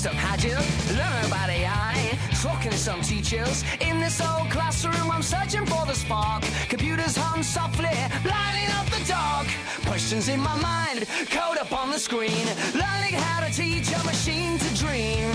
First up, how'd you learn about AI? Talking to some teachers in this old classroom, I'm searching for the spark. Computers hum softly, lighting up the dark. Questions in my mind, code up on the screen. Learning how to teach a machine to dream.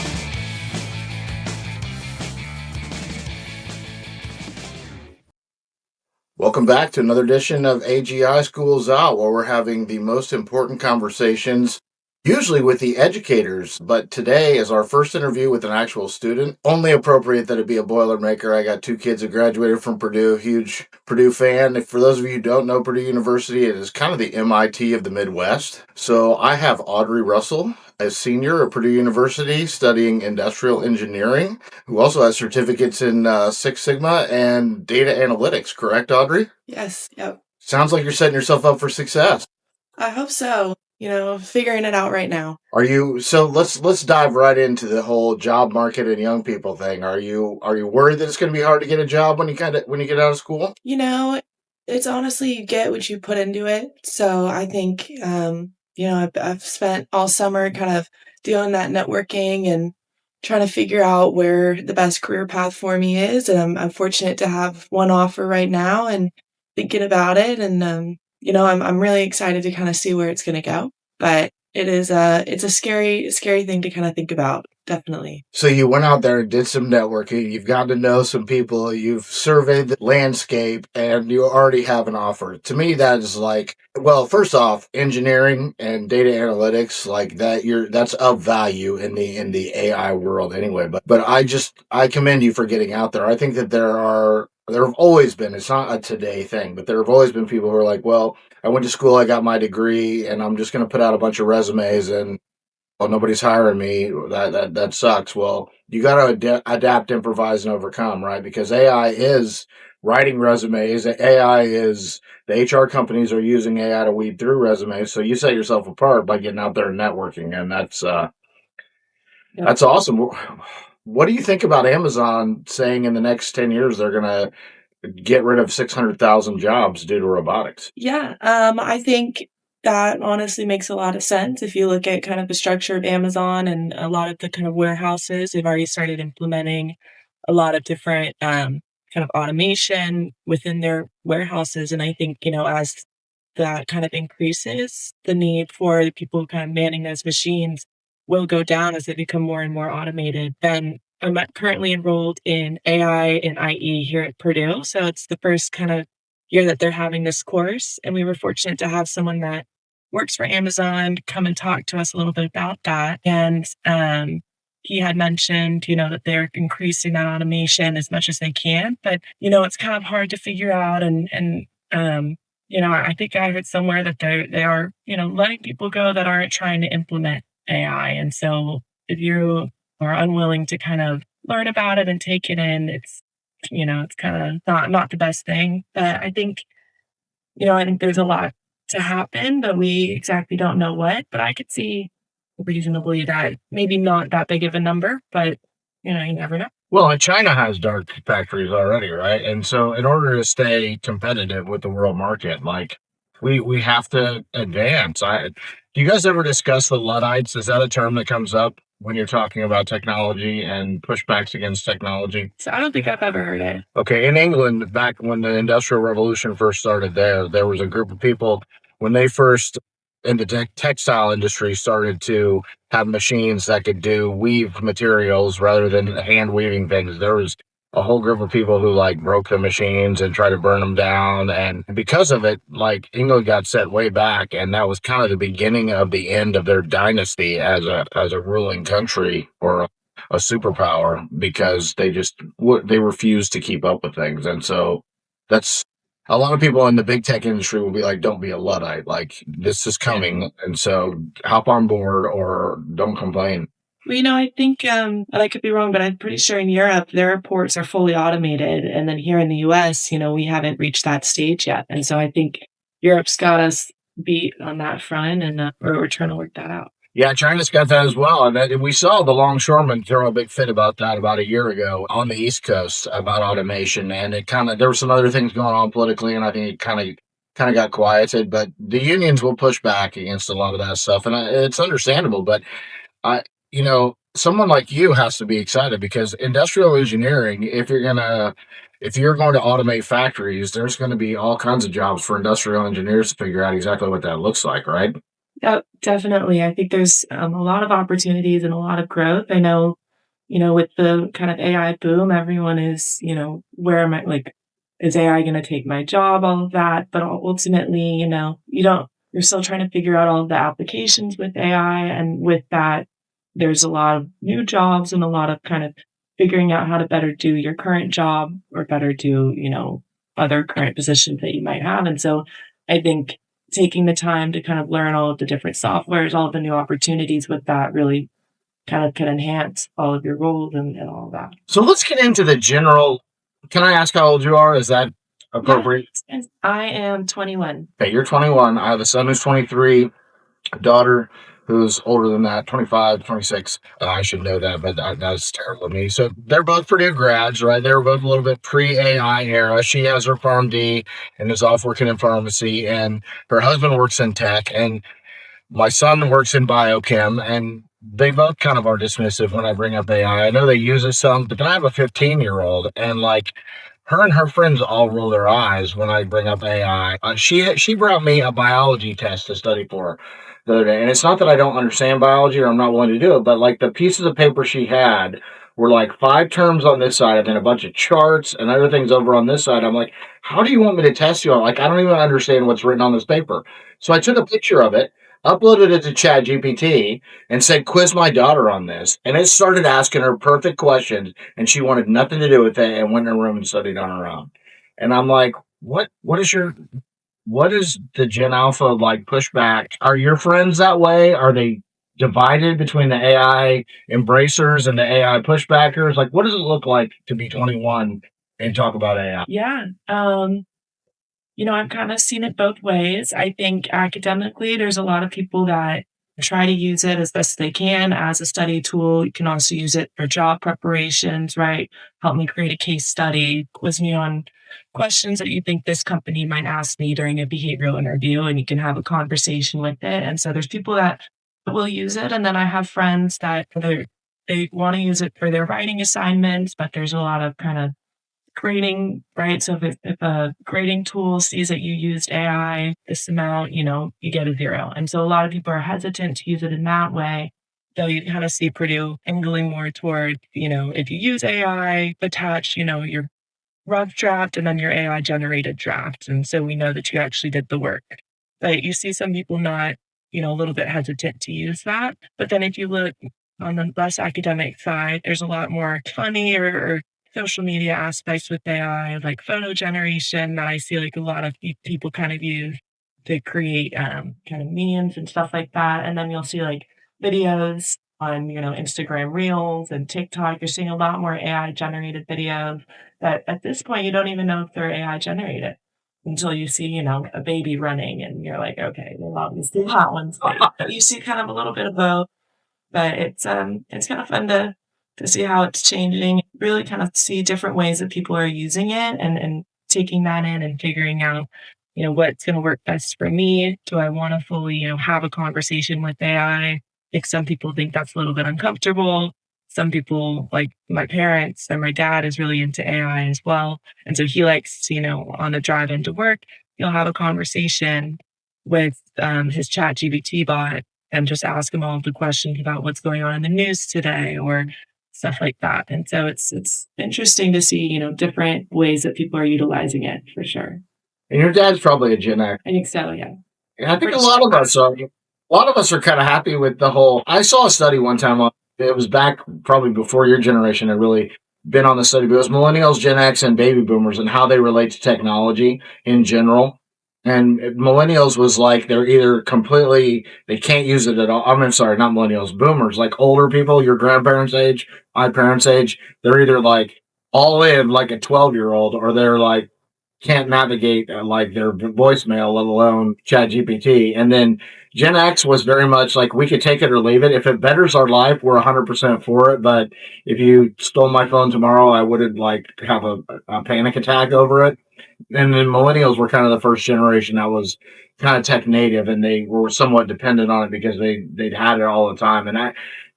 Welcome back to another edition of AGI Schools Out, where we're having the most important conversations, usually with the educators. But today is our first interview with an actual student. Only appropriate that it be a Boilermaker. I got two kids that graduated from Purdue, huge Purdue fan. For those of you who don't know Purdue University, it is kind of the MIT of the Midwest. So I have Audrey Russell, a senior at Purdue University studying industrial engineering, who also has certificates in Six Sigma and data analytics. Correct, Audrey? Yes. Yep. Sounds like you're setting yourself up for success. I hope so. Figuring it out right now. So let's dive right into the whole job market and young people thing. Are you worried that it's going to be hard to get a job when you get out of school? It's honestly, you get what you put into it. So I think, I've spent all summer kind of doing that networking and trying to figure out where the best career path for me is. And I'm fortunate to have one offer right now and thinking about it. And, I'm really excited to kind of see where it's going to go. But it's a scary thing to kind of think about. Definitely. So you went out there and did some networking. You've gotten to know some people. You've surveyed the landscape, and you already have an offer. To me, that is like, well, first off, engineering and data analytics, like that, that's of value in the AI world anyway. But I commend you for getting out there. I think that there have always been, it's not a today thing, but there have always been people who are like, well, I went to school, I got my degree, and I'm just going to put out a bunch of resumes and, well, nobody's hiring me. That sucks. Well, you got to adapt, improvise, and overcome, right? Because AI is writing resumes. AI is, the HR companies are using AI to weed through resumes. So you set yourself apart by getting out there and networking, and that's awesome. What do you think about Amazon saying in the next 10 years they're going to get rid of 600,000 jobs due to robotics? Yeah, I think that honestly makes a lot of sense. If you look at kind of the structure of Amazon and a lot of the kind of warehouses, they've already started implementing a lot of different kind of automation within their warehouses. And I think, as that kind of increases, the need for the people kind of manning those machines will go down as they become more and more automated. Then I'm currently enrolled in AI and IE here at Purdue. So it's the first kind of year that they're having this course. And we were fortunate to have someone that works for Amazon come and talk to us a little bit about that. And he had mentioned, that they're increasing that automation as much as they can. But, it's kind of hard to figure out. And I think I heard somewhere that they are, letting people go that aren't trying to implement AI. And so if you are unwilling to kind of learn about it and take it in, it's kind of not the best thing. But I think there's a lot to happen, but we exactly don't know what. But I could see reasonably that maybe not that big of a number, but you never know. Well, and China has dark factories already, right? And so in order to stay competitive with the world market, like we have to advance. Do you guys ever discuss the Luddites? Is that a term that comes up when you're talking about technology and pushbacks against technology? So I don't think I've ever heard it. Okay, in England, back when the Industrial Revolution first started there was a group of people, when they first, in the textile industry, started to have machines that could weave materials rather than hand weaving things. There was a whole group of people who broke the machines and tried to burn them down. And because of it, England got set way back. And that was kind of the beginning of the end of their dynasty as a ruling country or a superpower, because they refused to keep up with things. And so that's a lot of people in the big tech industry will be like, don't be a Luddite. This is coming. And so hop on board or don't complain. Well, I think, and I could be wrong, but I'm pretty sure in Europe, their ports are fully automated. And then here in the US, we haven't reached that stage yet. And so I think Europe's got us beat on that front, and we're trying to work that out. Yeah, China's got that as well. And we saw the longshoremen throw a big fit about that about a year ago on the East Coast about automation. And there were some other things going on politically, and I think it kind of got quieted. But the unions will push back against a lot of that stuff. And it's understandable. But someone like you has to be excited because industrial engineering, if you're going to automate factories, there's going to be all kinds of jobs for industrial engineers to figure out exactly what that looks like, right? Definitely. I think there's a lot of opportunities and a lot of growth. I know, with the kind of AI boom, everyone is, where am I, like, is AI going to take my job? All of that. But ultimately, you're still trying to figure out all of the applications with AI. And with that, there's a lot of new jobs and a lot of kind of figuring out how to better do your current job or better do, other current positions that you might have. And so I think taking the time to kind of learn all of the different softwares, all of the new opportunities with that really kind of can enhance all of your roles and all of that. So let's get into the general. Can I ask how old you are? Is that appropriate? Yes, I am 21. Okay, you're 21. I have a son who's 23, a daughter who's older than that, 25, 26. I should know that, but that's terrible of me. So they're both Purdue grads, right? They were both a little bit pre-AI era. She has her PharmD and is off working in pharmacy, and her husband works in tech, and my son works in biochem, and they both kind of are dismissive when I bring up AI. I know they use it some, but then I have a 15-year-old, and like her and her friends all roll their eyes when I bring up AI. She brought me a biology test to study for the other day, and it's not that I don't understand biology or I'm not willing to do it, but like the pieces of paper she had were like 5 terms on this side and then a bunch of charts and other things over on this side. I'm like, how do you want me to test you on? Like, I don't even understand what's written on this paper. So I took a picture of it, uploaded it to ChatGPT, and said, quiz my daughter on this. And it started asking her perfect questions, and she wanted nothing to do with it and went in her room and studied on her own. And I'm like, what is the Gen Alpha like pushback? Are your friends that way? Are they divided between the AI embracers and the AI pushbackers? Like, what does it look like to be 21 and talk about AI? Yeah. I've kind of seen it both ways. I think academically, there's a lot of people that try to use it as best they can as a study tool. You can also use it for job preparations, right? Help me create a case study, quiz me on questions that you think this company might ask me during a behavioral interview, and you can have a conversation with it. And so there's people that will use it. And then I have friends that they want to use it for their writing assignments, but there's a lot of kind of grading, right? So if a grading tool sees that you used AI this amount, you get a 0. And so a lot of people are hesitant to use it in that way. Though you kind of see Purdue angling more toward, if you use AI, attach, your rough draft and then your AI generated draft. And so we know that you actually did the work. But you see some people not, a little bit hesitant to use that. But then if you look on the less academic side, there's a lot more funny or social media aspects with AI, like photo generation, that I see like a lot of people kind of use to create kind of memes and stuff like that. And then you'll see like videos on, Instagram Reels and TikTok. You're seeing a lot more AI generated videos that at this point you don't even know if they're AI generated until you see, a baby running and you're like, okay, well, obviously that one's fake. But you see kind of a little bit of both. But it's kind of fun to see how it's changing, really kind of see different ways that people are using it and taking that in and figuring out, what's going to work best for me. Do I want to fully, have a conversation with AI? I think some people think that's a little bit uncomfortable. Some people, like my parents and my dad, is really into AI as well. And so he likes, on the drive into work, he'll have a conversation with his ChatGPT bot and just ask him all the questions about what's going on in the news today or stuff like that. And so it's interesting to see, different ways that people are utilizing it for sure. And your dad's probably a Gen X. I think so, yeah. And I think a lot of us are kind of happy with the whole. I saw a study one time. It was back probably before your generation had really been on the study, but it was millennials, Gen X, and baby boomers and how they relate to technology in general. And millennials was like, they're either completely, they can't use it at all. I mean, sorry, not millennials, boomers, like older people, your grandparents' age, my parents' age, they're either like all in like a 12-year-old or they're like, can't navigate like their voicemail, let alone ChatGPT. And then Gen X was very much like, we could take it or leave it. If it betters our life, we're 100% for it. But if you stole my phone tomorrow, I wouldn't like have a panic attack over it. And then millennials were kind of the first generation that was kind of tech native, and they were somewhat dependent on it because they'd had it all the time. And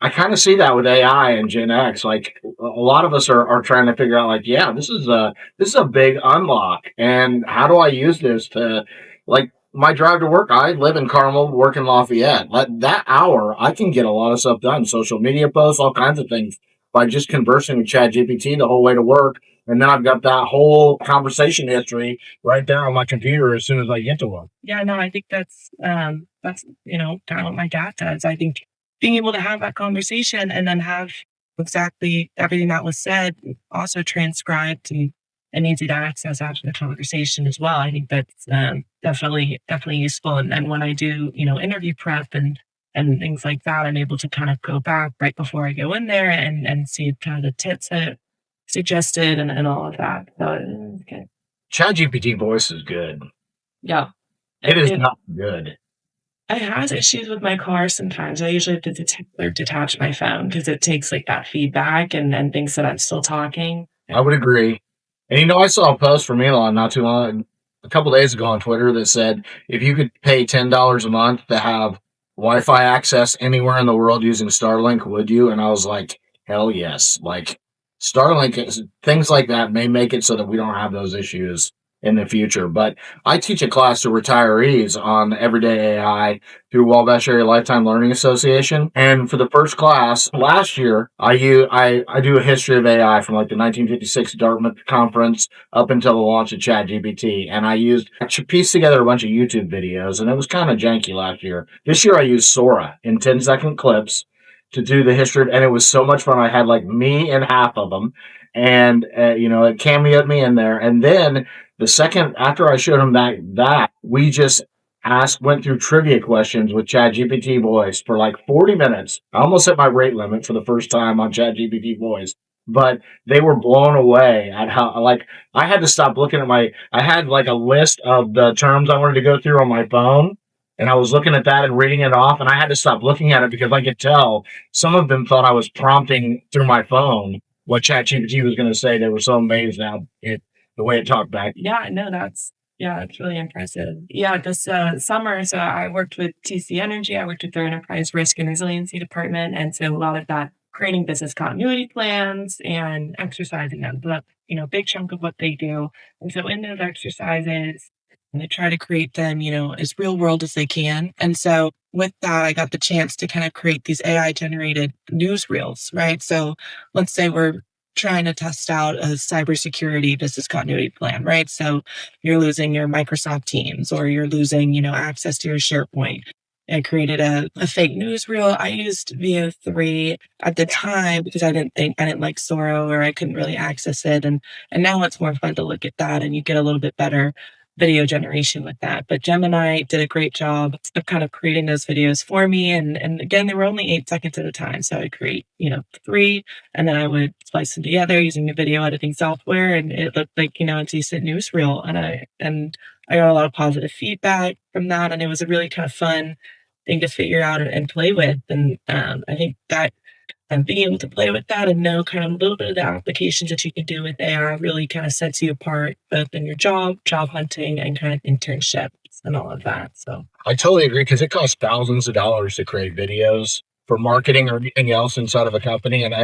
I kind of see that with AI and Gen X. Like a lot of us are trying to figure out, like, yeah, this is a big unlock, and how do I use this to, like, my drive to work? I live in Carmel, work in Lafayette. That hour, I can get a lot of stuff done, social media posts, all kinds of things, by just conversing with ChatGPT the whole way to work. And then I've got that whole conversation history right there on my computer as soon as I get to work. Yeah, no, I think that's kind of what my dad does. I think being able to have that conversation and then have exactly everything that was said also transcribed and easy to access after the conversation as well. I think that's definitely useful. And when I do, interview prep and things like that, I'm able to kind of go back right before I go in there and see kind of the tips that suggested and all of that. So okay. ChatGPT voice is good. Yeah. It is not good. I have issues with my car sometimes. I usually have to detach my phone because it takes like that feedback and thinks that I'm still talking. I would agree. And I saw a post from Elon a couple days ago on Twitter that said if you could pay $10 a month to have Wi-Fi access anywhere in the world using Starlink, would you? And I was like, hell yes. Like, Starlink, things like that may make it so that we don't have those issues in the future. But I teach a class to retirees on everyday AI through Wabash Area Lifetime Learning Association. And for the first class last year, I do a history of AI from like the 1956 Dartmouth conference up until the launch of ChatGPT. And I pieced together a bunch of YouTube videos, and it was kind of janky last year. This year I used Sora in 10-second clips to do the history, and it was so much fun. I had like me and half of them, and it cameoed me in there. And then the second after I showed him that we just went through trivia questions with ChatGPT voice for like 40 minutes. I almost hit my rate limit for the first time on ChatGPT voice, but they were blown away at how, like, I had to stop looking at I had like a list of the terms I wanted to go through on my phone. And I was looking at that and reading it off, and I had to stop looking at it because I could tell some of them thought I was prompting through my phone what ChatGPT was going to say. They were so amazed now the way it talked back. Yeah, no, that's really impressive. Yeah, this summer, so I worked with TC Energy. I worked with their enterprise risk and resiliency department, and so a lot of that creating business continuity plans and exercising them. So that's big chunk of what they do. And so in those exercises, and they try to create them, as real world as they can. And so with that, I got the chance to kind of create these AI generated newsreels, right? So let's say we're trying to test out a cybersecurity business continuity plan, right? So you're losing your Microsoft Teams or you're losing, access to your SharePoint. I created a fake newsreel. I used VO3 at the time because I didn't like Sora or I couldn't really access it. And now it's more fun to look at that and you get a little bit better video generation with that. But Gemini did a great job of kind of creating those videos for me. And again, they were only 8 seconds at a time. So I would create, 3, and then I would splice them together using the video editing software. And it looked like, a decent newsreel. And I got a lot of positive feedback from that. And it was a really kind of fun thing to figure out and play with. And I think that being able to play with that and know kind of a little bit of the applications that you can do with AI really kind of sets you apart both in your job hunting, and kind of internships and all of that. So I totally agree because it costs thousands of dollars to create videos for marketing or anything else inside of a company. And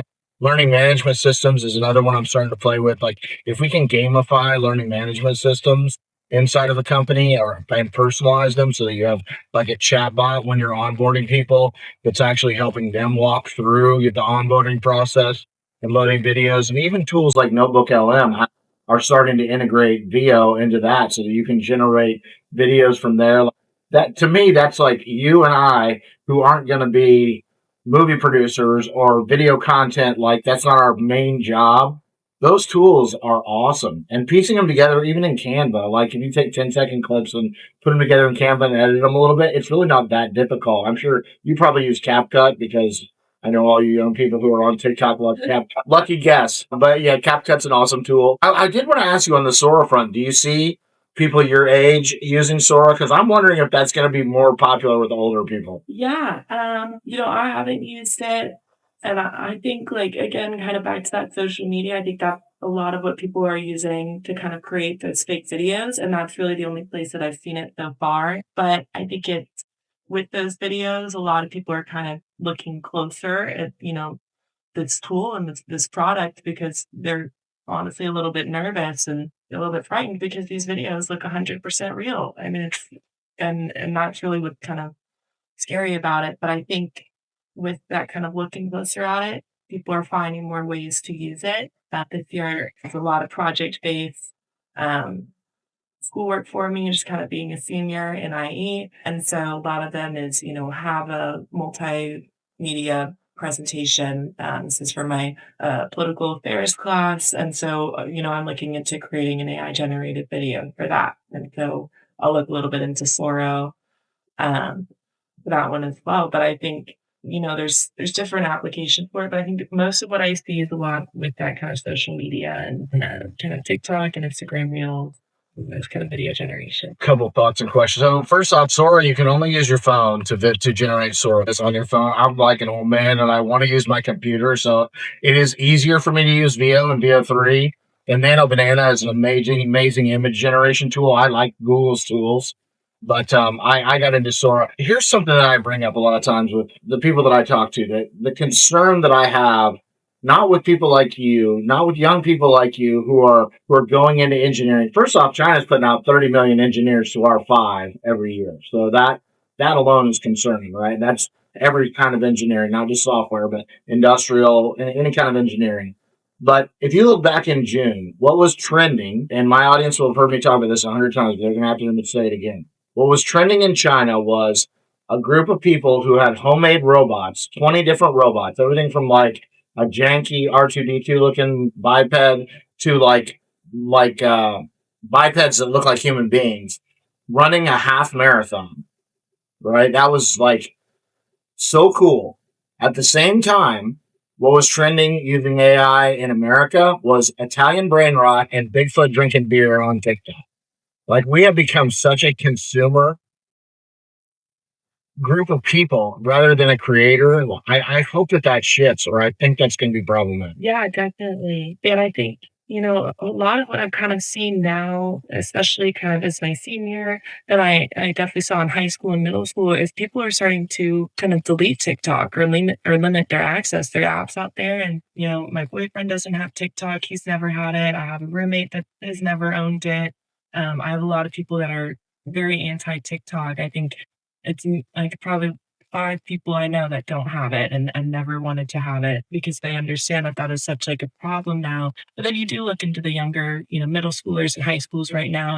learning management systems is another one I'm starting to play with. Like if we can gamify learning management systems inside of a company and personalize them so that you have like a chat bot when you're onboarding people that's actually helping them walk through the onboarding process and loading videos, and even tools like Notebook LM are starting to integrate VO into that so that you can generate videos from there. That to me, that's like you and I who aren't going to be movie producers or video content. Like that's not our main job. Those tools are awesome. And piecing them together, even in Canva, like if you take 10-second clips and put them together in Canva and edit them a little bit, it's really not that difficult. I'm sure you probably use CapCut because I know all you young people who are on TikTok love CapCut. Lucky guess. But yeah, CapCut's an awesome tool. I did want to ask you on the Sora front, do you see people your age using Sora? Because I'm wondering if that's going to be more popular with older people. Yeah. I haven't used it And I think, like, again, kind of back to that social media, I think that a lot of what people are using to kind of create those fake videos, and that's really the only place that I've seen it so far. But I think it's with those videos, a lot of people are kind of looking closer at, this tool and this product because they're honestly a little bit nervous and a little bit frightened because these videos look 100% real. I mean, and that's really what's kind of scary about it. But I think with that kind of looking closer at it, people are finding more ways to use it. That this year is a lot of project based um, schoolwork for me, just kind of being a senior in IE. And so a lot of them is, have a multimedia presentation. This is for my political affairs class. And so, I'm looking into creating an AI generated video for that. And so I'll look a little bit into Soro. Um, for that one as well. But I think, there's different applications for it. But I think most of what I see is a lot with that kind of social media and kind of TikTok and Instagram Reels, those kind of video generation. Couple thoughts and questions. So first off, Sora, you can only use your phone to generate Sora. It's on your phone. I'm like an old man and I want to use my computer, so it is easier for me to use VO and VO3. And Nano Banana is an amazing image generation tool. I like Google's tools. But I got into Sora. Here's something that I bring up a lot of times with the people that I talk to. That the concern that I have, not with people like you, not with young people like you who are going into engineering. First off, China's putting out 30 million engineers to our 5 every year. So that alone is concerning, right? That's every kind of engineering, not just software, but industrial, any kind of engineering. But if you look back in June, what was trending, and my audience will have heard me talk about this 100 times, they're going to have to say it again. What was trending in China was a group of people who had homemade robots, 20 different robots, everything from like a janky R2D2 looking biped to like bipeds that look like human beings, running a half marathon, right? That was like so cool. At the same time, what was trending using AI in America was Italian brain rot and Bigfoot drinking beer on TikTok. Like, we have become such a consumer group of people rather than a creator. I hope that shifts, or I think that's going to be problematic. Yeah, definitely. And I think, a lot of what I'm kind of seeing now, especially kind of as my senior, that I definitely saw in high school and middle school, is people are starting to kind of delete TikTok or limit their access, their apps out there. And, my boyfriend doesn't have TikTok. He's never had it. I have a roommate that has never owned it. I have a lot of people that are very anti TikTok. I think it's like probably 5 people I know that don't have it and never wanted to have it because they understand that is such like a problem now. But then you do look into the younger, middle schoolers and high schools right now,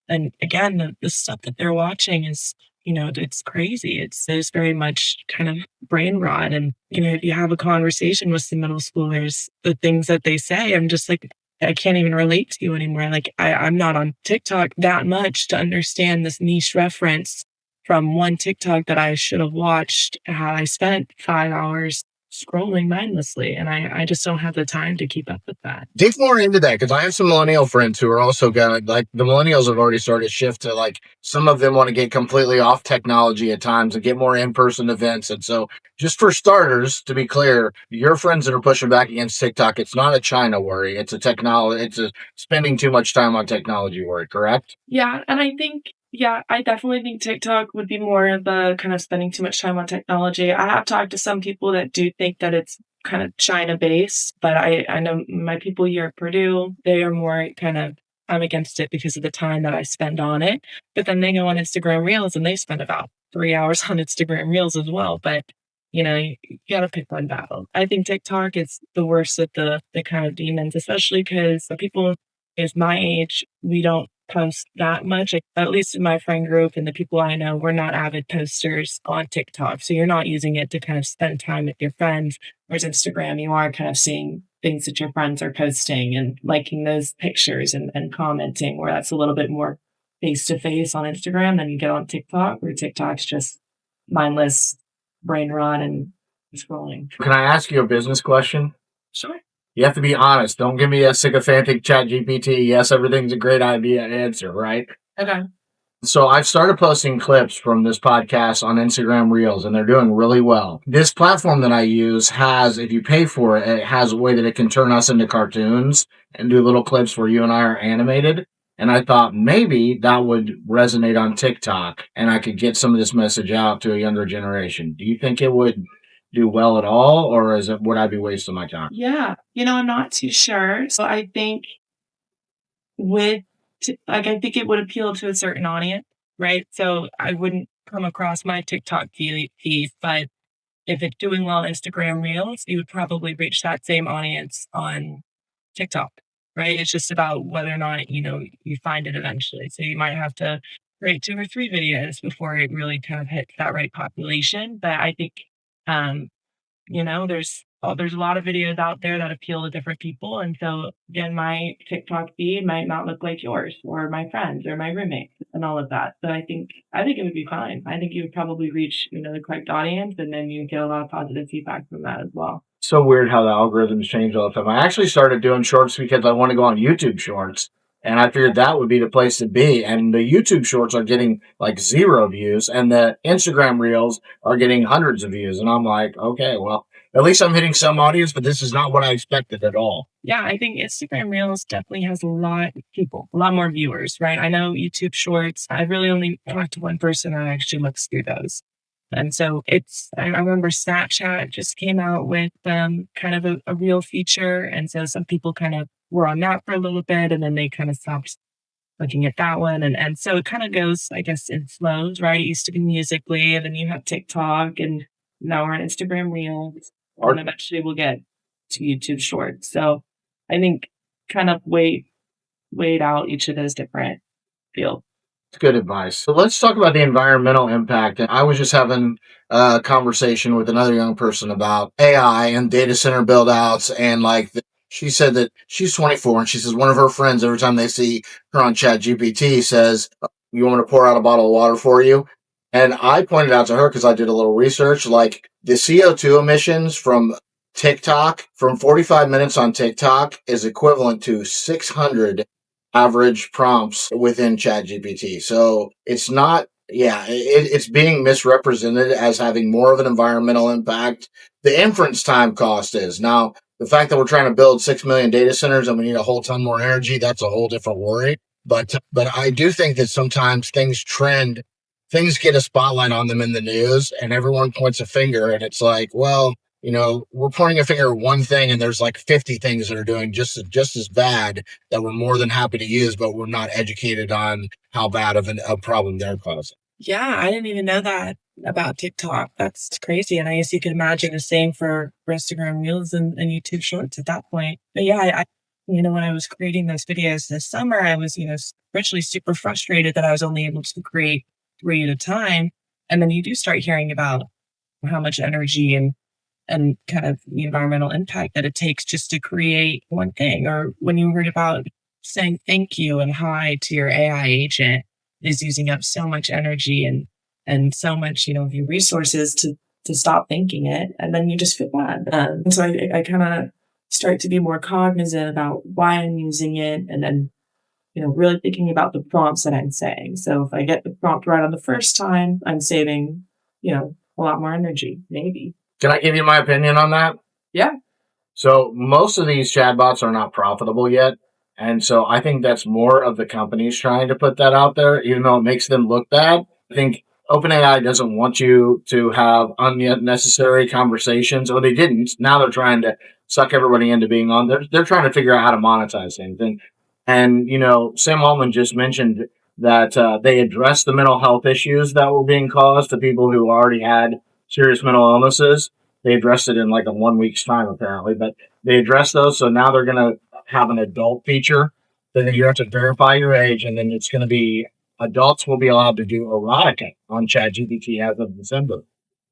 and again, the stuff that they're watching is, it's crazy. There's very much kind of brain rot, and if you have a conversation with some middle schoolers, the things that they say, I'm just like, I can't even relate to you anymore. Like I'm not on TikTok that much to understand this niche reference from one TikTok that I should have watched had I spent 5 hours scrolling mindlessly. And I just don't have the time to keep up with that. Dig more into that, because I have some millennial friends who are also going to, like, the millennials have already started to shift to, like, some of them want to get completely off technology at times and get more in-person events. And so just for starters, to be clear, your friends that are pushing back against TikTok, it's not a China worry. It's a spending too much time on technology worry, correct? Yeah. And I definitely think TikTok would be more of the kind of spending too much time on technology. I have talked to some people that do think that it's kind of China based, but I know my people here at Purdue, they are more kind of, I'm against it because of the time that I spend on it. But then they go on Instagram Reels and they spend about 3 hours on Instagram Reels as well. But you gotta pick one battle. I think TikTok is the worst of the kind of demons, especially because the people is my age, we don't post that much, at least in my friend group and the people I know, we're not avid posters on TikTok. So you're not using it to kind of spend time with your friends. Whereas Instagram, you are kind of seeing things that your friends are posting and liking those pictures and commenting, where that's a little bit more face to face on Instagram than you get on TikTok, where TikTok's just mindless brain rot and scrolling. Can I ask you a business question? Sure. You have to be honest. Don't give me a sycophantic chat GPT. Yes, everything's a great idea answer, right? Okay. So I've started posting clips from this podcast on Instagram Reels, and they're doing really well. This platform that I use has, if you pay for it, it has a way that it can turn us into cartoons and do little clips where you and I are animated. And I thought maybe that would resonate on TikTok and I could get some of this message out to a younger generation. Do you think it would do well at all, or would I be wasting my time? Yeah. I'm not too sure. So I think I think it would appeal to a certain audience, right? So I wouldn't come across my TikTok feed, but if it's doing well on Instagram Reels, you would probably reach that same audience on TikTok, right? It's just about whether or not, you find it eventually. So you might have to create 2 or 3 videos before it really kind of hits that right population. But I think, um, there's a lot of videos out there that appeal to different people. And so again, my TikTok feed might not look like yours or my friends or my roommates and all of that. So I think it would be fine. I think you would probably reach, the correct audience, and then you get a lot of positive feedback from that as well. So weird how the algorithms change all the time. I actually started doing shorts because I want to go on YouTube shorts. And I figured that would be the place to be. And the YouTube shorts are getting like 0 views, and the Instagram reels are getting hundreds of views. And I'm like, okay, well, at least I'm hitting some audience, but this is not what I expected at all. Yeah, I think Instagram Reels definitely has a lot of people, a lot more viewers, right? I know YouTube Shorts, I really only talked to one person that actually looks through those. And so I remember Snapchat just came out with kind of a reel feature. And so some people kind of were on that for a little bit, and then they kind of stopped looking at that one. And so it kind of goes, I guess, in flows, right? It used to be Musically, and then you have TikTok, and now we're on Instagram Reels, and eventually we'll get to YouTube Shorts. So I think kind of wait out each of those different fields. Good advice. So let's talk about the environmental impact. And I was just having a conversation with another young person about AI and data center build outs. And she said that she's 24, and she says one of her friends, every time they see her on ChatGPT, says, "You want me to pour out a bottle of water for you?" And I pointed out to her, because I did a little research, like the CO2 emissions from TikTok, from 45 minutes on TikTok, is equivalent to 600 average prompts within ChatGPT. So it's not, it's being misrepresented as having more of an environmental impact. The inference time cost is. Now, the fact that we're trying to build 6 million data centers and we need a whole ton more energy, that's a whole different worry. But I do think that sometimes things get a spotlight on them in the news, and everyone points a finger, and it's like, well, we're pointing a finger at one thing, and there's like 50 things that are doing just as bad that we're more than happy to use, but we're not educated on how bad of a problem they're causing. Yeah, I didn't even know that about TikTok. That's crazy. And I guess you could imagine the same for Instagram Reels and YouTube Shorts at that point. But yeah, I when I was creating those videos this summer, I was, originally super frustrated that I was only able to create 3 at a time. And then you do start hearing about how much energy and kind of the environmental impact that it takes just to create one thing. Or when you heard about saying thank you and hi to your AI agent is using up so much energy and so much, of your resources to stop thinking it. And then you just feel bad. So I kind of start to be more cognizant about why I'm using it, and then, really thinking about the prompts that I'm saying. So if I get the prompt right on the first time, I'm saving, a lot more energy, maybe. Can I give you my opinion on that? Yeah. So most of these chatbots are not profitable yet. And so I think that's more of the companies trying to put that out there, even though it makes them look bad. I think OpenAI doesn't want you to have unnecessary conversations, or they didn't. Now they're trying to suck everybody into being on. They're trying to figure out how to monetize things. And Sam Altman just mentioned that they addressed the mental health issues that were being caused to people who already had serious mental illnesses. They addressed it in like a 1 week's time, apparently, but they addressed those. So now they're going to have an adult feature that you have to verify your age, and then it's going to be adults will be allowed to do erotica on ChatGPT as of December.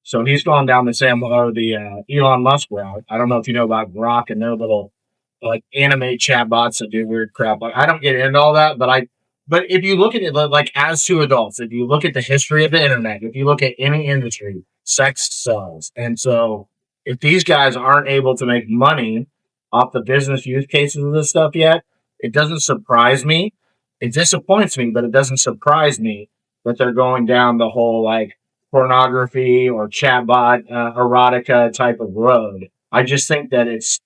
So he's gone down the Elon Musk route. I don't know if you know about Grok and their little like animate chatbots that do weird crap. Like, I don't get into all that, but if you look at it like as two adults, if you look at the history of the internet, if you look at any industry, sex sells. And so if these guys aren't able to make money off the business use cases of this stuff yet, it doesn't surprise me. It disappoints me, but it doesn't surprise me that they're going down the whole like pornography or chatbot erotica type of road. I just think that it's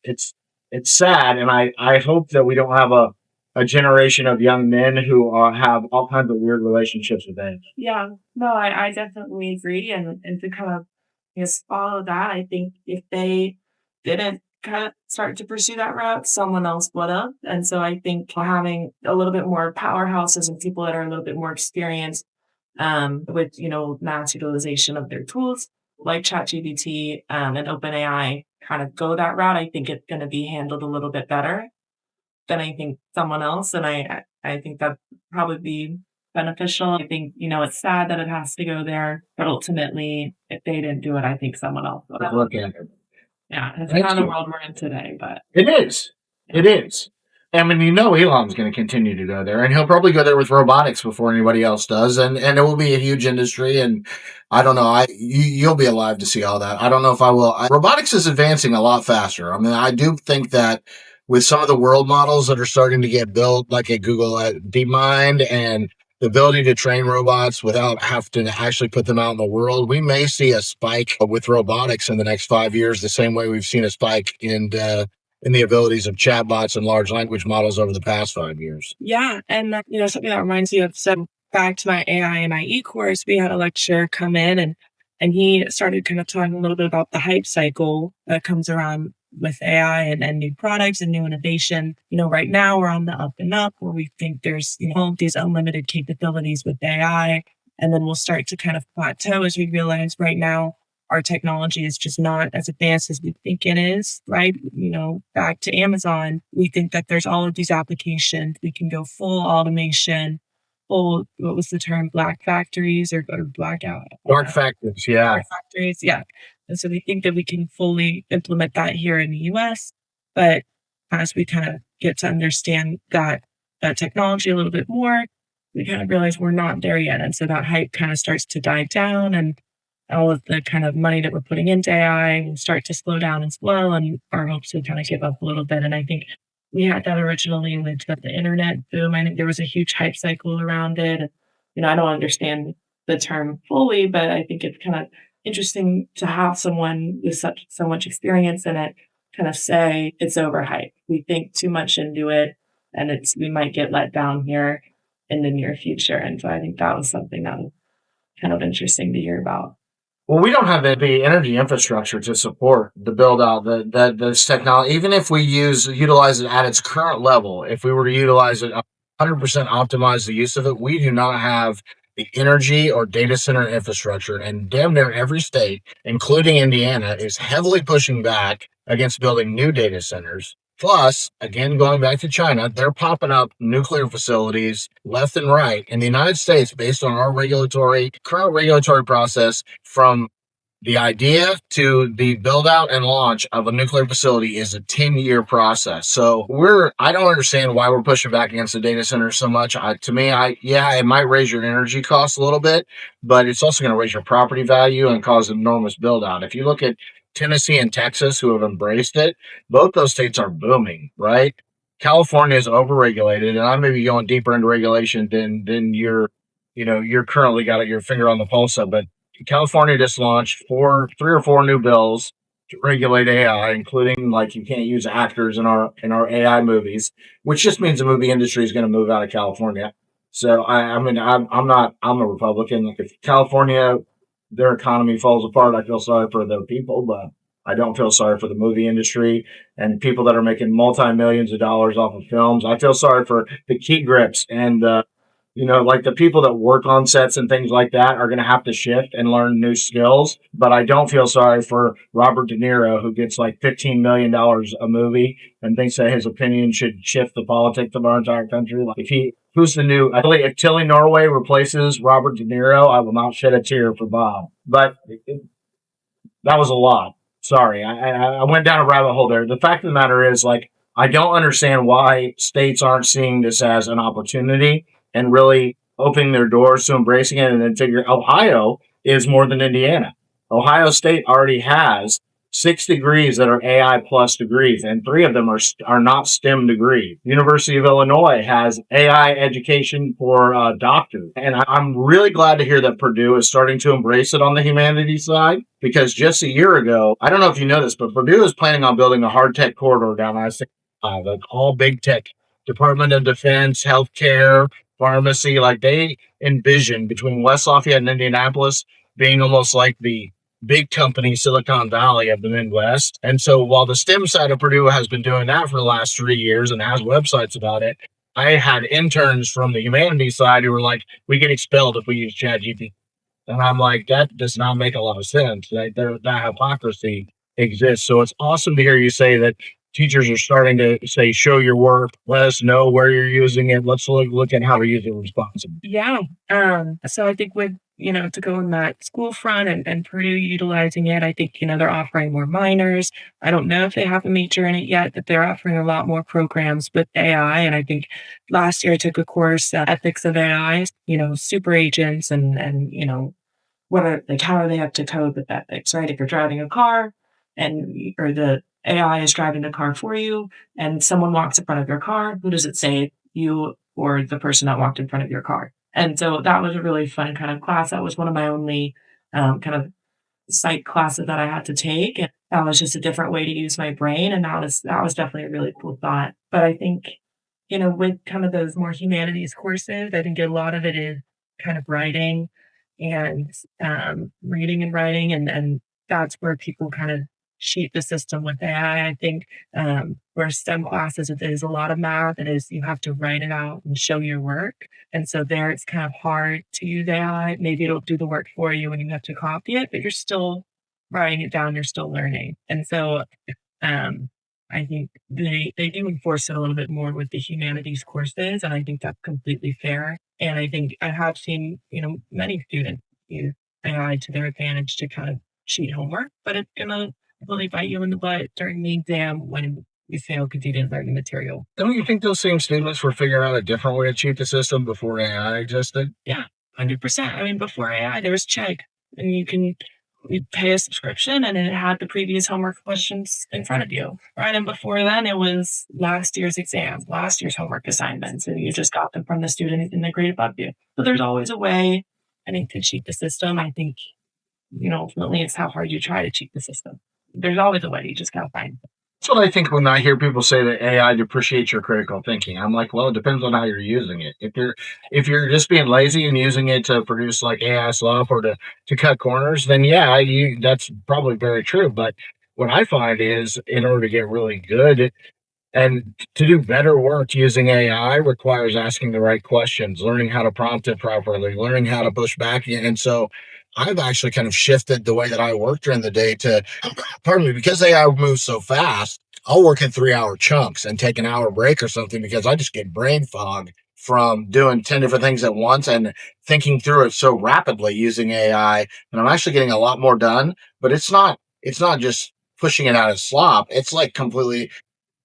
sad, and I hope that we don't have a generation of young men who have all kinds of weird relationships with it. Yeah, no, I definitely agree. And to kind of just follow that, I think if they didn't kind of start to pursue that route, someone else would have. And so I think having a little bit more powerhouses and people that are a little bit more experienced with, mass utilization of their tools like ChatGPT and OpenAI kind of go that route, I think it's going to be handled a little bit better than I think someone else. And I think that probably be beneficial. I think, it's sad that it has to go there, but ultimately, if they didn't do it, I think someone else would have. Look at it. Yeah, it's kind of the world we're in today, but it is. Yeah. It is. I mean, Elon's going to continue to go there, and he'll probably go there with robotics before anybody else does, and it will be a huge industry. And I don't know, you'll be alive to see all that. I don't know if I will. Robotics is advancing a lot faster. I mean, I do think that with some of the world models that are starting to get built, like at Google at DeepMind, and the ability to train robots without having to actually put them out in the world, we may see a spike with robotics in the next 5 years, the same way we've seen a spike in the abilities of chatbots and large language models over the past 5 years. Yeah, and something that reminds me of, so back to my AI and IE course, we had a lecturer come in and he started kind of talking a little bit about the hype cycle that comes around with AI and new products and new innovation. Right now we're on the up and up where we think there's, these unlimited capabilities with AI, and then we'll start to kind of plateau as we realize right now our technology is just not as advanced as we think it is, right? Back to Amazon, we think that there's all of these applications. We can go full automation, full, what was the term, black factories or blackout? Dark factories, yeah. Dark factories, yeah. And so we think that we can fully implement that here in the US. But as we kind of get to understand that technology a little bit more, we kind of realize we're not there yet. And so that hype kind of starts to die down, and all of the kind of money that we're putting into AI will start to slow down as well. And our hopes would kind of give up a little bit. And I think we had that originally with the internet boom. I think there was a huge hype cycle around it. I don't understand the term fully, but I think it's kind of interesting to have someone with so much experience in it kind of say it's overhyped. We think too much into it, and we might get let down here in the near future. And so I think that was something that was kind of interesting to hear about. Well, we don't have the energy infrastructure to support the build out this technology. Even if we utilize it at its current level, if we were to utilize it 100% optimize the use of it, we do not have the energy or data center infrastructure. And damn near every state, including Indiana, is heavily pushing back against building new data centers. Plus, again, going back to China, they're popping up nuclear facilities left and right. In the United States, based on our current regulatory process, from the idea to the build out and launch of a nuclear facility is a 10-year process. So I don't understand why we're pushing back against the data centers so much. To me, it might raise your energy costs a little bit, but it's also going to raise your property value and cause enormous build out. If you look at Tennessee and Texas, who have embraced it, both those states are booming, right? California is overregulated, and I may be going deeper into regulation than you're currently got your finger on the pulse of, but California just launched 3 or 4 new bills to regulate AI, including like you can't use actors in our AI movies, which just means the movie industry is going to move out of California. So I'm a Republican. Like if California, their economy falls apart, I feel sorry for their people, but I don't feel sorry for the movie industry and people that are making multi-millions of dollars off of films. I feel sorry for the key grips and like the people that work on sets and things like that are going to have to shift and learn new skills. But I don't feel sorry for Robert De Niro, who gets like $15 million a movie and thinks that his opinion should shift the politics of our entire country. Like if Tilly Norway replaces Robert De Niro, I will not shed a tear for Bob. But that was a lot. Sorry, I went down a rabbit hole there. The fact of the matter is, like, I don't understand why states aren't seeing this as an opportunity and really opening their doors to embracing it, and then figure Ohio is more than Indiana. Ohio State already has 6 degrees that are AI plus degrees, and 3 of them are not STEM degrees. University of Illinois has AI education for doctors, and I'm really glad to hear that Purdue is starting to embrace it on the humanities side, because just a year ago, I don't know if you know this, but Purdue is planning on building a hard tech corridor down I-65, like all big tech, Department of Defense, healthcare, pharmacy, like they envision between West Lafayette and Indianapolis being almost like the big company Silicon Valley of the Midwest. And so while the STEM side of Purdue has been doing that for the last 3 years and has websites about it, I had interns from the humanities side who were like, we get expelled if we use ChatGPT. And I'm like, that does not make a lot of sense. That hypocrisy exists. So it's awesome to hear you say that teachers are starting to say, show your work, let us know where you're using it. Let's look at how to use it responsibly. Yeah. So I think with, to go in that school front and Purdue utilizing it, I think, they're offering more minors. I don't know if they have a major in it yet, but they're offering a lot more programs with AI. And I think last year I took a course, Ethics of AI, super agents and how do they have to code with ethics, right? If you're driving a car or the AI is driving the car for you and someone walks in front of your car, who does it say, you or the person that walked in front of your car? And so that was a really fun kind of class. That was one of my only kind of psych classes that I had to take. And that was just a different way to use my brain. And that was definitely a really cool thought. But I think, with kind of those more humanities courses, I think a lot of it is kind of writing and reading and writing. And that's where people kind of cheat the system with AI. I think where STEM classes, it is a lot of math. It is, you have to write it out and show your work. And so there it's kind of hard to use AI. Maybe it'll do the work for you and you have to copy it, but you're still writing it down. You're still learning. And so I think they do enforce it a little bit more with the humanities courses. And I think that's completely fair. And I think I have seen, many students use AI to their advantage to kind of cheat homework, but it's going to really bite you in the butt during the exam when you fail because you didn't learn the material. Don't you think those same students were figuring out a different way to cheat the system before AI existed? Yeah, 100%. I mean, before AI, there was Chegg, and you pay a subscription, and it had the previous homework questions in front of you, right? And before then, it was last year's exam, last year's homework assignments, and you just got them from the student in the grade above you. So there's always a way, I think, to cheat the system. I think, ultimately, it's how hard you try to cheat the system. There's always a way. You just gotta find it. That's what I think when I hear people say that AI depreciates your critical thinking. I'm like, well, it depends on how you're using it. If you're just being lazy and using it to produce like AI stuff or to cut corners, then yeah, that's probably very true. But what I find is, in order to get really good and to do better work using AI requires asking the right questions, learning how to prompt it properly, learning how to push back. And so I've actually kind of shifted the way that I work during the day to, pardon me, because AI moves so fast, I'll work in 3-hour chunks and take an hour break or something because I just get brain fog from doing 10 different things at once and thinking through it so rapidly using AI. And I'm actually getting a lot more done, but it's not just pushing it out of slop. It's like completely,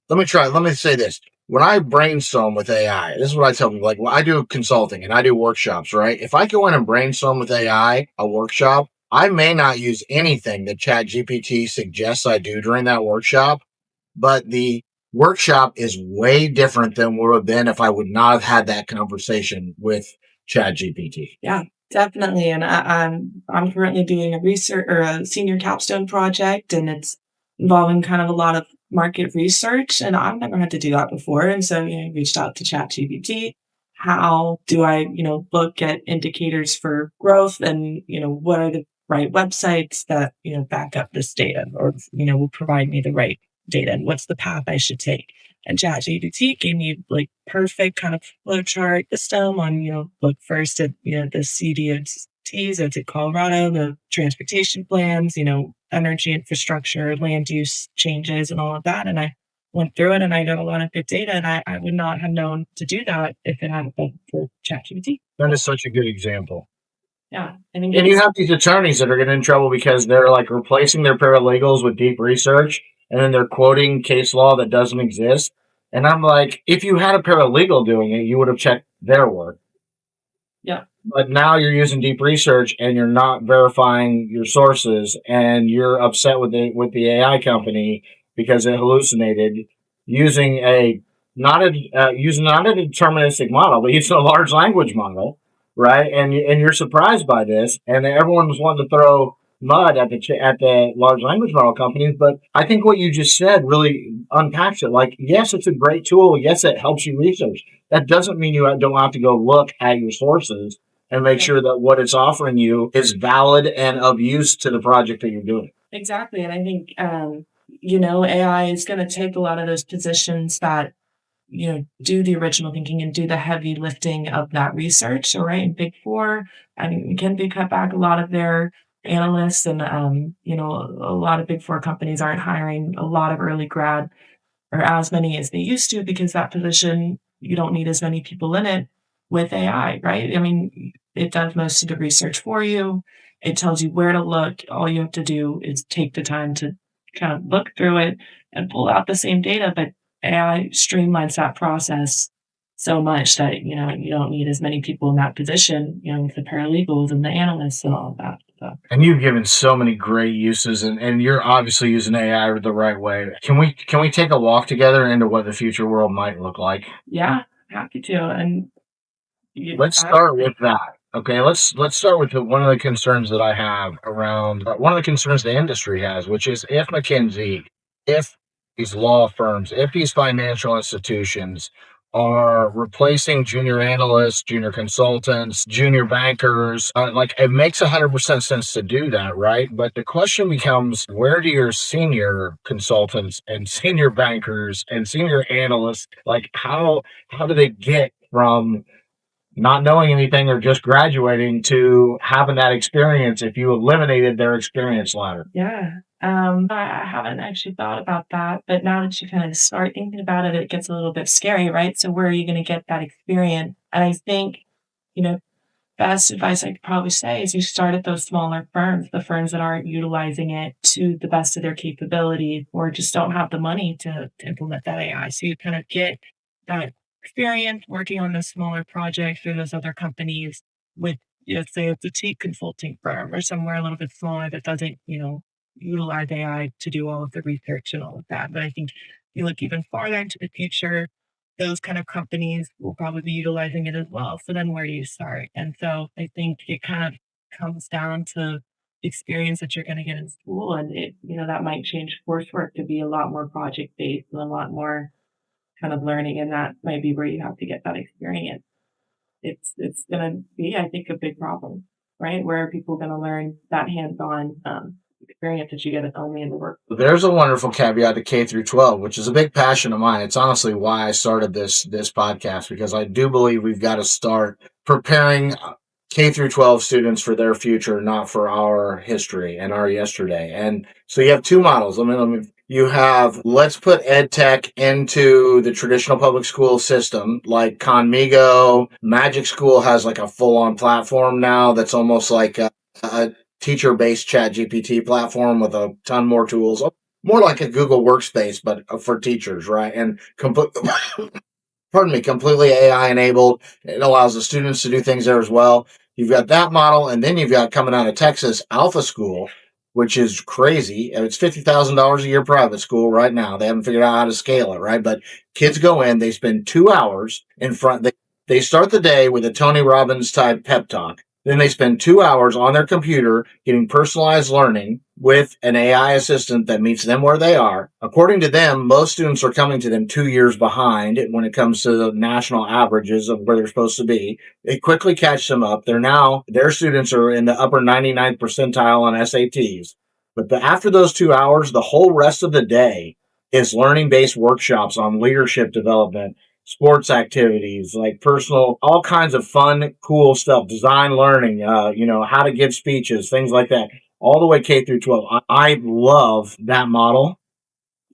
let me say this. When I brainstorm with AI, this is what I tell people. Like, I do consulting and I do workshops, right? If I go in and brainstorm with AI, a workshop, I may not use anything that ChatGPT suggests I do during that workshop, but the workshop is way different than would have been if I would not have had that conversation with ChatGPT. Yeah, definitely. And I'm currently doing a research or a senior capstone project, and it's involving kind of a lot of market research, and I've never had to do that before. And so, I reached out to ChatGPT. How do I, look at indicators for growth and, what are the right websites that, back up this data or, will provide me the right data and what's the path I should take. And ChatGPT gave me like perfect kind of flow chart system on, look first at, the CDOTs, that's at Colorado, the transportation plans, energy infrastructure, land use changes and all of that. And I went through it and I got a lot of good data, and I would not have known to do that if it hadn't been for ChatGPT. That is such a good example. Yeah. And you have these attorneys that are getting in trouble because they're like replacing their paralegals with deep research, and then they're quoting case law that doesn't exist. And I'm like, if you had a paralegal doing it, you would have checked their work. Yeah. But now you're using deep research and you're not verifying your sources, and you're upset with the AI company because it hallucinated using a not a using not a deterministic model, but using a large language model, right? And you're surprised by this, and everyone was wanting to throw mud at the large language model companies. But I think what you just said really unpacks it. Like, yes, it's a great tool. Yes, it helps you research. That doesn't mean you don't have to go look at your sources and make sure that what it's offering you is valid and of use to the project that you're doing. Exactly. And I think, AI is going to take a lot of those positions that, do the original thinking and do the heavy lifting of that research. So, right, in Big Four, I mean, can they cut back a lot of their analysts and, a lot of Big Four companies aren't hiring a lot of early grad or as many as they used to because that position, you don't need as many people in it with AI, right? I mean, it does most of the research for you. It tells you where to look. All you have to do is take the time to kind of look through it and pull out the same data, but AI streamlines that process so much that, you don't need as many people in that position, with the paralegals and the analysts and all of that. So. And you've given so many great uses, and you're obviously using AI the right way. Can we take a walk together into what the future world might look like? Yeah, happy to. And let's start with that. Okay, let's start with one of the concerns that I have around one of the concerns the industry has, which is if McKinsey, if these law firms, if these financial institutions are replacing junior analysts, junior consultants, junior bankers, like it makes 100% sense to do that, right? But the question becomes, where do your senior consultants and senior bankers and senior analysts, like how do they get from not knowing anything or just graduating to having that experience if you eliminated their experience ladder? Yeah. I haven't actually thought about that, but now that you kind of start thinking about it, it gets a little bit scary, right? So where are you going to get that experience? And I think, best advice I could probably say is you start at those smaller firms, the firms that aren't utilizing it to the best of their capability or just don't have the money to implement that AI. So you kind of get that experience working on those smaller projects or those other companies with, say it's a boutique consulting firm or somewhere a little bit smaller that doesn't, utilize AI to do all of the research and all of that. But I think if you look even farther into the future, those kind of companies will probably be utilizing it as well. So then where do you start? And so I think it kind of comes down to the experience that you're going to get in school. And that might change coursework to be a lot more project based and a lot more kind of learning. And that might be where you have to get that experience. It's going to be, I think, a big problem, right? Where are people going to learn that hands-on experience that you get only in the work? There's a wonderful caveat to K through 12, which is a big passion of mine. It's honestly why I started this podcast, because I do believe we've got to start preparing K through 12 students for their future, not for our history and our yesterday. And so you have two models. You have, let's put ed tech into the traditional public school system, like Conmigo. Magic School has like a full-on platform now that's almost like a teacher-based chat GPT platform with a ton more tools, more like a Google Workspace, but for teachers, right? And completely AI enabled. It allows the students to do things there as well. You've got that model, and then you've got, coming out of Texas, Alpha School, which is crazy. It's $50,000 a year private school right now. They haven't figured out how to scale it, right? But kids go in, they spend 2 hours in front. They start the day with a Tony Robbins type pep talk. Then they spend 2 hours on their computer getting personalized learning with an AI assistant that meets them where they are. According to them, most students are coming to them 2 years behind when it comes to the national averages of where they're supposed to be. They quickly catch them up. Their students are in the upper 99th percentile on SATs. But after those 2 hours, the whole rest of the day is learning-based workshops on leadership development, sports activities, like personal, all kinds of fun, cool stuff, design learning, how to give speeches, things like that, all the way K through 12. I love that model.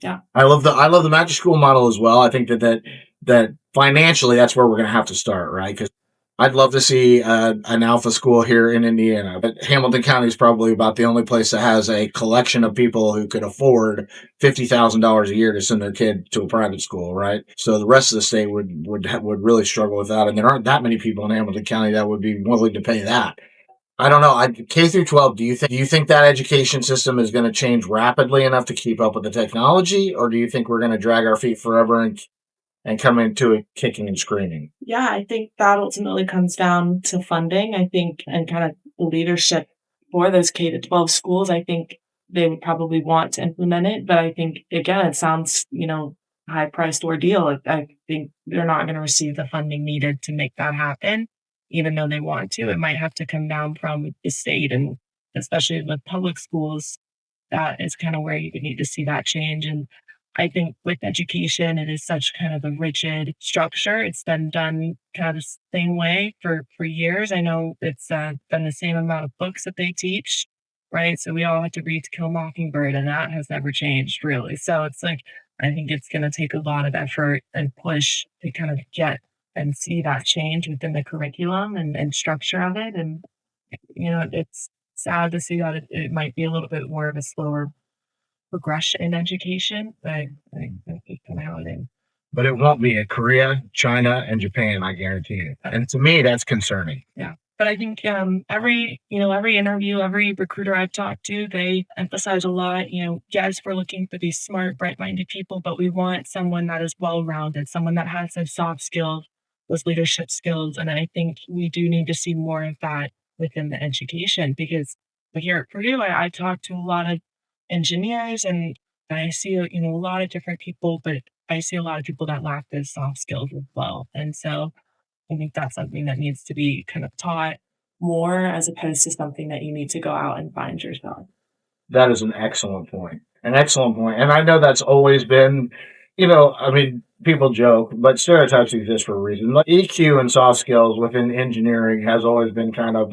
Yeah. I love the Magic School model as well. I think that financially, that's where we're going to have to start, right? Because I'd love to see an alpha school here in Indiana, but Hamilton County is probably about the only place that has a collection of people who could afford $50,000 a year to send their kid to a private school, right? So the rest of the state would really struggle with that, and there aren't that many people in Hamilton County that would be willing to pay that. I don't know. K through 12. Do you think that education system is going to change rapidly enough to keep up with the technology, or do you think we're going to drag our feet forever and come into it kicking and screaming? Yeah, I think that ultimately comes down to funding, I think, and kind of leadership for those K to 12 schools. I think they would probably want to implement it, but I think again, it sounds, high priced ordeal. I think they're not going to receive the funding needed to make that happen, even though they want to. It might have to come down from the state, and especially with public schools, that is kind of where you would need to see that change. And I think with education, it is such kind of a rigid structure. It's been done kind of the same way for years. I know it's been the same amount of books that they teach, right? So we all have to read To Kill a Mockingbird, and that has never changed really. So it's like, I think it's going to take a lot of effort and push to kind of get and see that change within the curriculum and structure of it. And, it's sad to see that it might be a little bit more of a slower progression in education, but I think that's just kind of how it is. But it won't be at Korea, China, and Japan, I guarantee it. And to me, that's concerning. Yeah. But I think every interview, every recruiter I've talked to, they emphasize a lot, yes, we're looking for these smart, bright-minded people, but we want someone that is well-rounded, someone that has those soft skills, those leadership skills. And I think we do need to see more of that within the education, because here at Purdue, I talk to a lot of engineers, and I see, a lot of different people, but I see a lot of people that lack those soft skills as well. And so I think that's something that needs to be kind of taught more, as opposed to something that you need to go out and find yourself. That is an excellent point. An excellent point. And I know that's always been, I mean, people joke, but stereotypes exist for a reason. Like EQ and soft skills within engineering has always been kind of,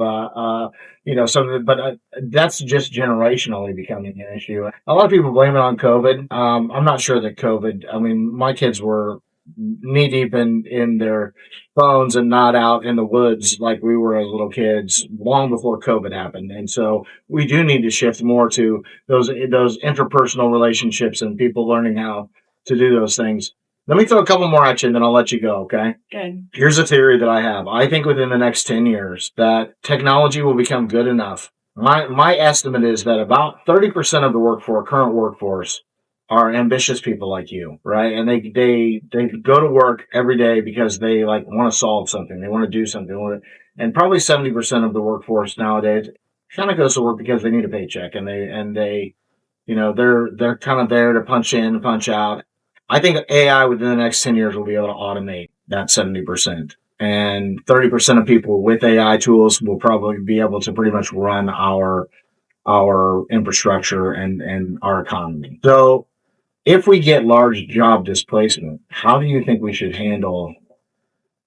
something, but that's just generationally becoming an issue. A lot of people blame it on COVID. I'm not sure that COVID, I mean, my kids were knee deep in their phones and not out in the woods like we were as little kids long before COVID happened. And so we do need to shift more to those interpersonal relationships and people learning how to do those things. Let me throw a couple more at you and then I'll let you go, okay? Good. Here's a theory that I have. I think within the next 10 years that technology will become good enough. My estimate is that about 30% of the current workforce are ambitious people like you, right? And they go to work every day because they like want to solve something. They want to do something. And probably 70% of the workforce nowadays kind of goes to work because they need a paycheck and they're kind of there to punch in, punch out. I think AI within the next 10 years will be able to automate that 70%. And 30% of people with AI tools will probably be able to pretty much run our infrastructure and our economy. So if we get large job displacement, how do you think we should handle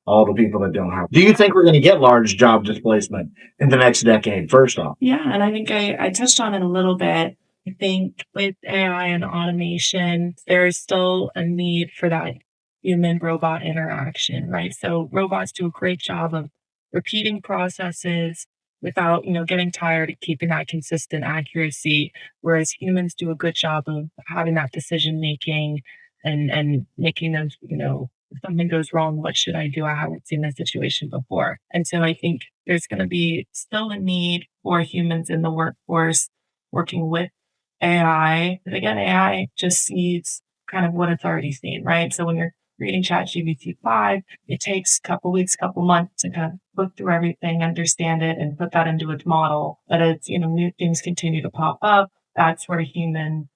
all the people that don't have? Do you think we're going to get large job displacement in the next decade, first off? Yeah, and I think I touched on it a little bit. I think with AI and automation, there is still a need for that human-robot interaction, right? So robots do a great job of repeating processes without, getting tired of keeping that consistent accuracy, whereas humans do a good job of having that decision making and making those, if something goes wrong, what should I do? I haven't seen this situation before. And so I think there's going to be still a need for humans in the workforce working with AI. But again, AI just sees kind of what it's already seen, right? So when you're reading ChatGPT 5, it takes a couple weeks, couple months to kind of look through everything, understand it, and put that into its model. But as, new things continue to pop up, that's where humans,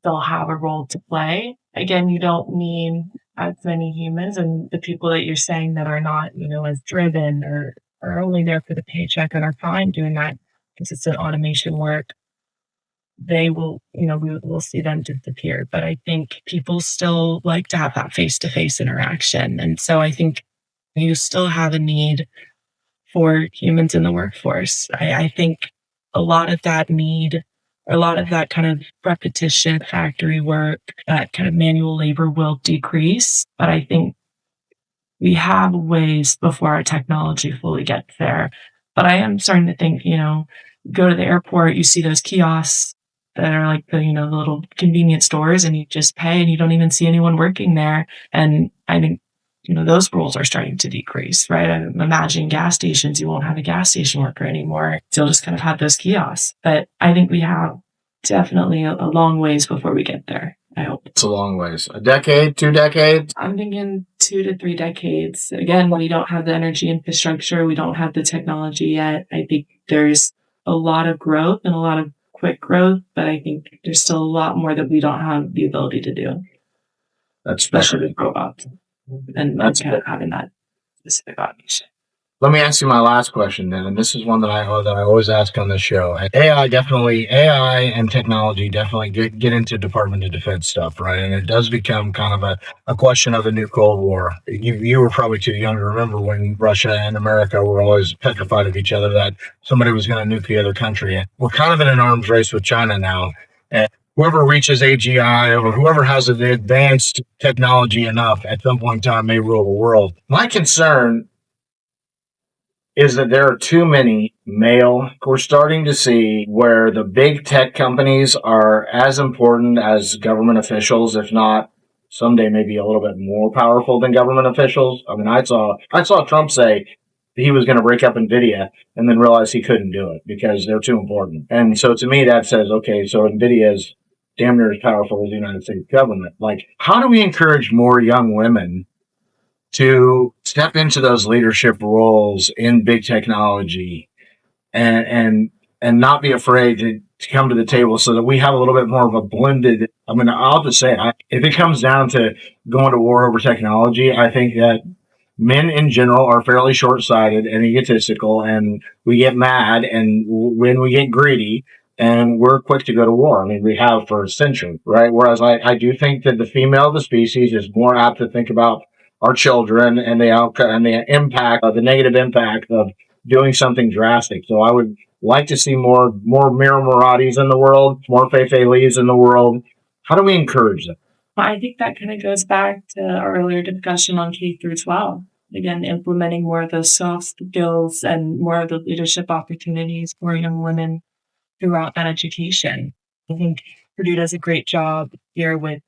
they'll have a role to play. Again, you don't need as many humans, and the people that you're saying that are not, as driven or are only there for the paycheck and are fine doing that consistent automation work, they will, we'll see them disappear. But I think people still like to have that face-to-face interaction. And so I think you still have a need for humans in the workforce. I think a lot of that need, a lot of that kind of repetition, factory work, that kind of manual labor will decrease. But I think we have ways before our technology fully gets there. But I am starting to think, go to the airport, you see those kiosks that are like the little convenience stores, and you just pay and you don't even see anyone working there. And I think, those roles are starting to decrease, right? I'm imagining gas stations, you won't have a gas station worker anymore. So you'll just kind of have those kiosks. But I think we have definitely a long ways before we get there, I hope. It's a long ways. A decade, 2 decades? I'm thinking 2 to 3 decades. Again, we don't have the energy infrastructure. We don't have the technology yet. I think there's a lot of growth and a lot of quick growth, but I think there's still a lot more that we don't have the ability to do. That's especially with robots and That's kind of having that specific automation. Let me ask you my last question then, and this is one that I always ask on this show. AI and technology definitely get into Department of Defense stuff, right? And it does become kind of a question of a new Cold War. You were probably too young to remember when Russia and America were always petrified of each other that somebody was going to nuke the other country. We're kind of in an arms race with China now. And whoever reaches AGI or whoever has the advanced technology enough at some point in time may rule the world. My concern is that there are too many we're starting to see where the big tech companies are as important as government officials, if not someday maybe a little bit more powerful than government officials. I mean, I saw Trump say he was going to break up NVIDIA and then realize he couldn't do it because they're too important. And so to me, that says, okay, so NVIDIA is damn near as powerful as the United States government. Like, how do we encourage more young women to step into those leadership roles in big technology and not be afraid to come to the table so that we have a little bit more of a blended, I'll just say, if it comes down to going to war over technology, I think that men in general are fairly short-sighted and egotistical, and we get mad and when we get greedy and we're quick to go to war. I mean, we have for a century, right? Whereas I do think that the female of the species is more apt to think about our children and the impact, the negative impact of doing something drastic. So I would like to see more Mira Muratis in the world, more Fei Lees in the world. How do we encourage them? I think that kind of goes back to our earlier discussion on K through 12. Again, implementing more of those soft skills and more of the leadership opportunities for young women throughout that education. I think Purdue does a great job here with,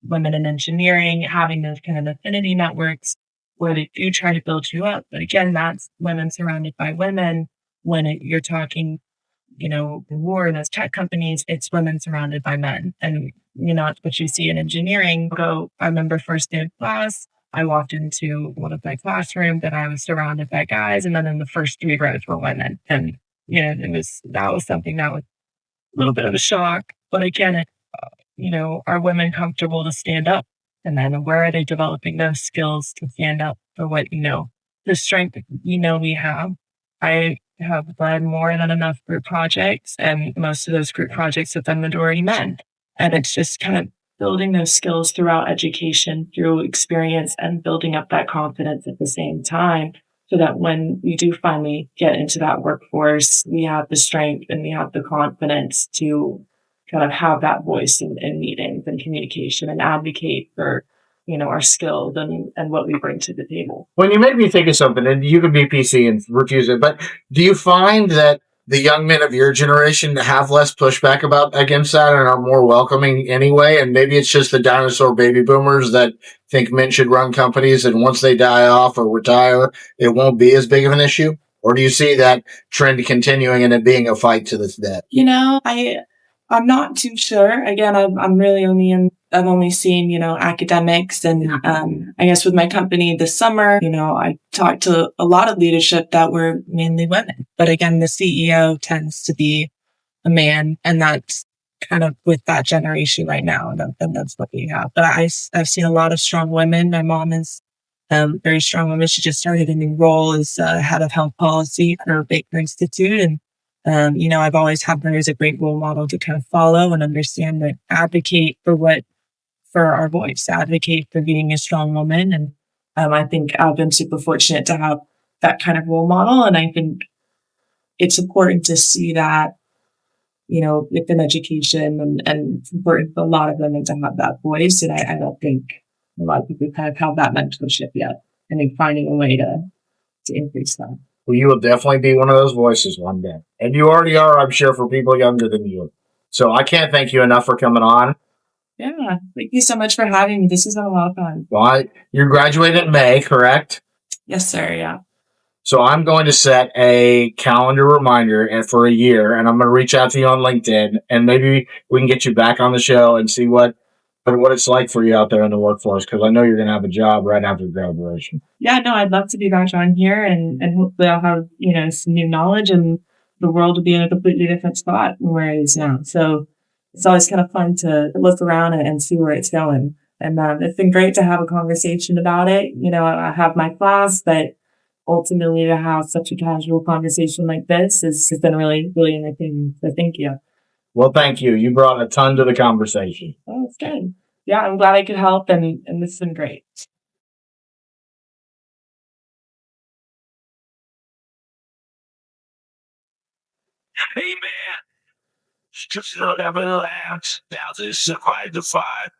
women in engineering, having those kind of affinity networks where they do try to build you up. But again, that's women surrounded by women. When you're talking, war in those tech companies, it's women surrounded by men. And, it's what you see in engineering. I remember first day of class, I walked into one of my classrooms and I was surrounded by guys. And then in the first 3 rows were women. And, that was something that was a little bit of a shock. But again, are women comfortable to stand up? And then where are they developing those skills to stand up for what, the strength, we have. I have led more than enough group projects, and most of those group projects have been majority men. And it's just kind of building those skills throughout education, through experience, and building up that confidence at the same time, so that when we do finally get into that workforce, we have the strength and we have the confidence to kind of have that voice in meetings and communication and advocate for, our skills and what we bring to the table. When you make me think of something, and you can be PC and refuse it, but do you find that the young men of your generation have less pushback against that and are more welcoming anyway? And maybe it's just the dinosaur baby boomers that think men should run companies, and once they die off or retire, it won't be as big of an issue? Or do you see that trend continuing and it being a fight to this day? I'm not too sure. Again, I've only seen, academics, and I guess with my company this summer, I talked to a lot of leadership that were mainly women. But again, the CEO tends to be a man, and that's kind of with that generation right now, and that's what we have. But I've seen a lot of strong women. My mom is very strong woman. She just started a new role as head of health policy for Baker Institute, and I've always had her as a great role model to kind of follow and understand and advocate for our voice, advocate for being a strong woman. And I think I've been super fortunate to have that kind of role model. And I think it's important to see that, within education, and it's important for a lot of women to have that voice. And I don't think A lot of people kind of have that mentorship yet, and then finding a way to increase that. Well, you will definitely be one of those voices one day. And you already are, I'm sure, for people younger than you. So I can't thank you enough for coming on. Yeah, thank you so much for having me. This has been a lot of fun. Well, you're graduating in May, correct? Yes, sir, yeah. So I'm going to set a calendar reminder for a year, and I'm going to reach out to you on LinkedIn, and maybe we can get you back on the show and see what it's like for you out there in the workforce, because I know you're going to have a job right after graduation. Yeah, no, I'd love to be back on here, and hopefully I'll have, some new knowledge, and the world will be in a completely different spot than where it is now. So it's always kind of fun to look around and see where it's going. And it's been great to have a conversation about it. I have my class, but ultimately to have such a casual conversation like this has been really, really entertaining. So thank you. Well, thank you. You brought a ton to the conversation. Oh, it's good. Yeah, I'm glad I could help, and this has been great. Hey man, just not having a laugh. Now this is quite the fight.